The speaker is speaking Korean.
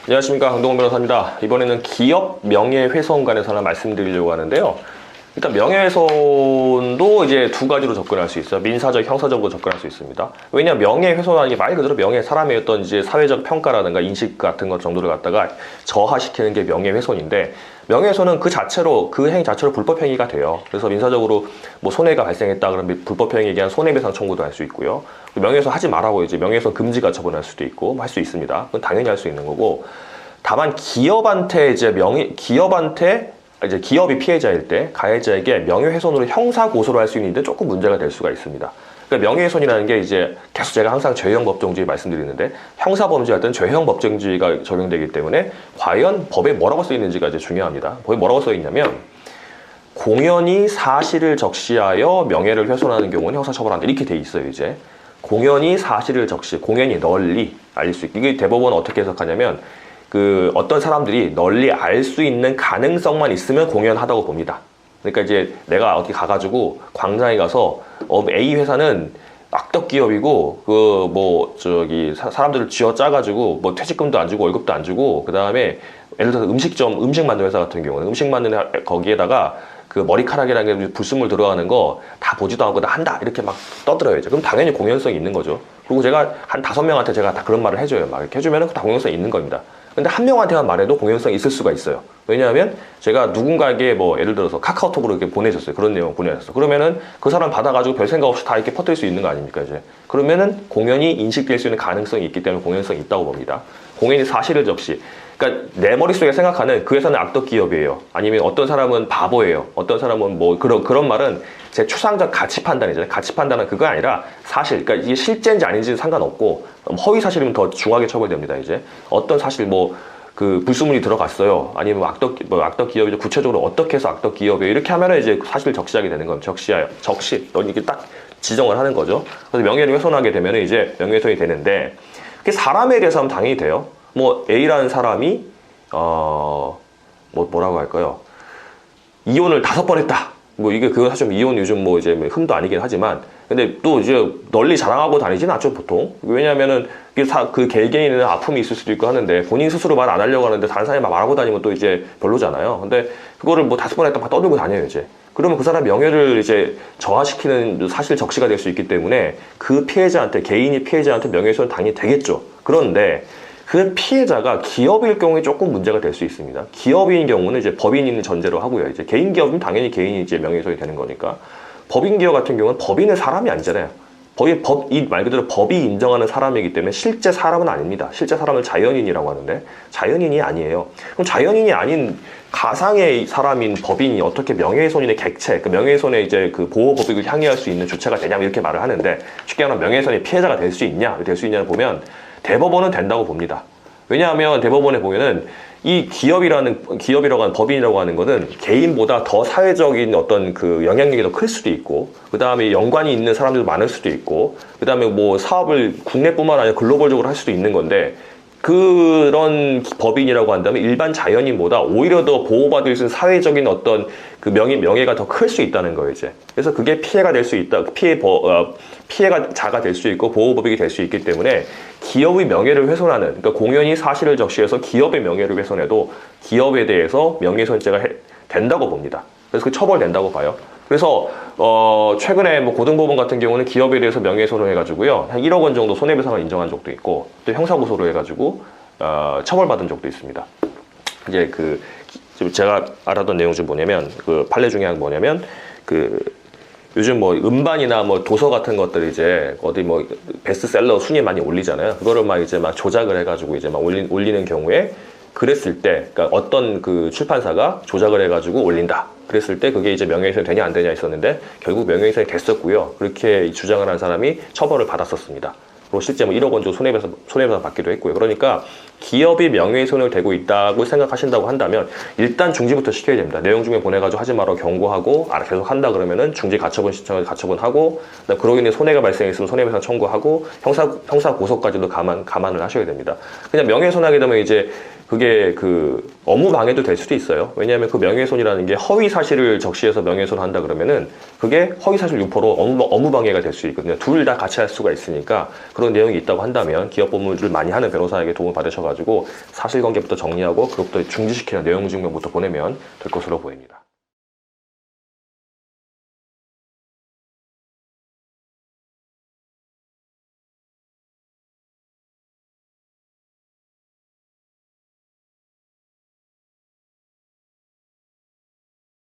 안녕하십니까, 강동원 변호사입니다. 이번에는 기업 명예훼손관에 관해서 말씀드리려고 하는데요. 일단 명예훼손도 이제 두 가지로 접근할 수 있어요. 민사적, 형사적으로 접근할 수 있습니다. 왜냐하면 명예훼손이라는 게 말 그대로 사람의 어떤 이제 사회적 평가라든가 인식 같은 것 정도를 갖다가 저하시키는 게 명예훼손인데, 명예훼손은 그 자체로, 그 행위 자체로 불법행위가 돼요. 그래서 민사적으로 뭐 손해가 발생했다 그러면 불법행위에 대한 손해배상 청구도 할 수 있고요. 명예훼손 하지 말라고 이제 명예훼손 금지가 처분할 수도 있고 할 수 있습니다. 그건 당연히 할 수 있는 거고, 다만 기업한테 이제 기업이 피해자일 때 가해자에게 명예훼손으로 형사 고소를 할 수 있는데 조금 문제가 될 수가 있습니다. 그러니까 명예훼손이라는 게 이제 계속 제가 항상 죄형 법정주의 말씀드리는데, 형사범죄할 때는 죄형 법정주의가 적용되기 때문에 과연 법에 뭐라고 써 있는지가 이제 중요합니다. 법에 뭐라고 써 있냐면, 공연히 사실을 적시하여 명예를 훼손하는 경우는 형사처벌한다, 이렇게 돼 있어요. 이제 공연히 사실을 적시, 공연히 널리 알릴 수 있게, 이게 대법원은 어떻게 해석하냐면, 어떤 사람들이 널리 알 수 있는 가능성만 있으면 공연하다고 봅니다. 그러니까 이제 내가 어디 가가지고 광장에 가서 A 회사는 악덕 기업이고 사람들을 쥐어 짜가지고 뭐 퇴직금도 안 주고 월급도 안 주고, 그 다음에 예를 들어서 음식 만드는 회사 같은 경우는 음식 만드는 거기에다가 그 머리카락이라는 게 불순물 들어가는 거 다 보지도 않고 나 한다 이렇게 막 떠들어요. 그럼 당연히 공연성이 있는 거죠. 그리고 제가 한 5명한테 제가 다 그런 말을 해줘요. 막 이렇게 해주면 다 공연성이 있는 겁니다. 근데 한 명한테만 말해도 공연성이 있을 수가 있어요. 왜냐하면 제가 누군가에게 뭐 예를 들어서 카카오톡으로 이렇게 보내줬어요. 그런 내용 보내줬어. 그러면은 그 사람 받아가지고 별 생각 없이 다 이렇게 퍼뜨릴 수 있는 거 아닙니까, 이제. 그러면은 공연이 인식될 수 있는 가능성이 있기 때문에 공연성이 있다고 봅니다. 공연이 사실을 적시. 그러니까 내 머릿속에 생각하는 그 회사는 악덕 기업이에요. 아니면 어떤 사람은 바보예요. 어떤 사람은 뭐 그런 말은 제 추상적 가치 판단이잖아요. 가치 판단은 그거 아니라 사실. 그러니까 이게 실제인지 아닌지는 상관없고, 허위 사실이면 더 중하게 처벌됩니다. 이제 어떤 사실 불순물이 들어갔어요. 아니면 악덕 기업이죠. 구체적으로 어떻게 해서 악덕 기업이에요. 이렇게 하면은 이제 사실을 적시하게 되는 겁니다. 적시. 이렇게 딱 지정을 하는 거죠. 그래서 명예를 훼손하게 되면은 이제 명예훼손이 되는데, 그게 사람에 대해서 하면 당연히 돼요. 뭐 A라는 사람이 뭐라고 할까요? 이혼을 5번 했다. 그거 사실 이혼 요즘 이제 흠도 아니긴 하지만, 근데 또 이제 널리 자랑하고 다니진 않죠, 보통. 왜냐면은 그 개개인에는 아픔이 있을 수도 있고 하는데, 본인 스스로 말 안 하려고 하는데 다른 사람이 막 말하고 다니면 또 이제 별로잖아요. 근데 그거를 5번 했다 막 떠들고 다녀요, 이제. 그러면 그 사람 명예를 이제 저하시키는 사실 적시가 될 수 있기 때문에 그 개인이 피해자한테 명예훼손은 당연히 되겠죠. 그런데 그 피해자가 기업일 경우에 조금 문제가 될 수 있습니다. 기업인 경우는 이제 법인인 전제로 하고요. 이제 개인 기업은 당연히 개인이 이제 명예훼손이 되는 거니까. 법인 기업 같은 경우는 법인은 사람이 아니잖아요. 말 그대로 법이 인정하는 사람이기 때문에 실제 사람은 아닙니다. 실제 사람을 자연인이라고 하는데, 자연인이 아니에요. 그럼 자연인이 아닌 가상의 사람인 법인이 어떻게 명예훼손인의 객체, 명예훼손의 이제 보호법익을 향유할 수 있는 주체가 되냐면 이렇게 말을 하는데, 쉽게 말하면 명예훼손의 피해자가 될 수 있냐를 보면 대법원은 된다고 봅니다. 왜냐하면 대법원에 보면은 이 기업이라고 하는 법인이라고 하는 거는 개인보다 더 사회적인 어떤 영향력이 더 클 수도 있고, 그 다음에 연관이 있는 사람들도 많을 수도 있고, 그 다음에 사업을 국내뿐만 아니라 글로벌적으로 할 수도 있는 건데, 그런 법인이라고 한다면 일반 자연인보다 오히려 더 보호받을 수 있는 사회적인 어떤 명예가 더 클 수 있다는 거예요, 이제. 그래서 그게 피해가 될 수 있다. 피해자가 될 수 있고 보호법익이 될 수 있기 때문에 기업의 명예를 훼손하는, 그러니까 공연히 사실을 적시해서 기업의 명예를 훼손해도 기업에 대해서 명예훼손죄가 된다고 봅니다. 그래서 처벌된다고 봐요. 그래서 최근에 고등법원 같은 경우는 기업에 대해서 명예훼손을 해가지고요, 한 1억 원 정도 손해배상을 인정한 적도 있고, 또 형사고소로 해가지고 처벌받은 적도 있습니다. 이제 제가 알았던 내용 중 뭐냐면, 판례 중에 뭐냐면, 요즘 음반이나 도서 같은 것들 이제 어디 베스트셀러 순위 많이 올리잖아요. 그거를 막 조작을 해가지고 이제 막 올리는 경우에, 그랬을 때, 그러니까 어떤 출판사가 조작을 해가지고 올린다. 그랬을 때 그게 이제 명예훼손이 되냐 안 되냐 있었는데, 결국 명예훼손이 됐었고요. 그렇게 주장을 한 사람이 처벌을 받았었습니다. 그리고 실제 1억 원 정도 손해배상 받기도 했고요. 그러니까 기업이 명예훼손을 되고 있다고 생각하신다고 한다면 일단 중지부터 시켜야 됩니다. 내용 중에 보내가지고 하지 말라고 경고하고, 계속 한다 그러면은 중지 가처분 신청해서 가처분하고, 그러고 있는 손해가 발생했으면 손해배상 청구하고, 형사 고소까지도 감안을 하셔야 됩니다. 그냥 명예훼손하게 되면 이제 그게 업무 방해도 될 수도 있어요. 왜냐하면 명예훼손이라는 게 허위 사실을 적시해서 명예훼손을 한다 그러면은 그게 허위 사실 유포로 업무 방해가 될 수 있거든요. 둘 다 같이 할 수가 있으니까, 그런 내용이 있다고 한다면 기업 법무를 많이 하는 변호사에게 도움을 받으셔가지고 있어가지고 사실관계부터 정리하고 그것부터 중지시키는 내용 증명부터 보내면 될 것으로 보입니다.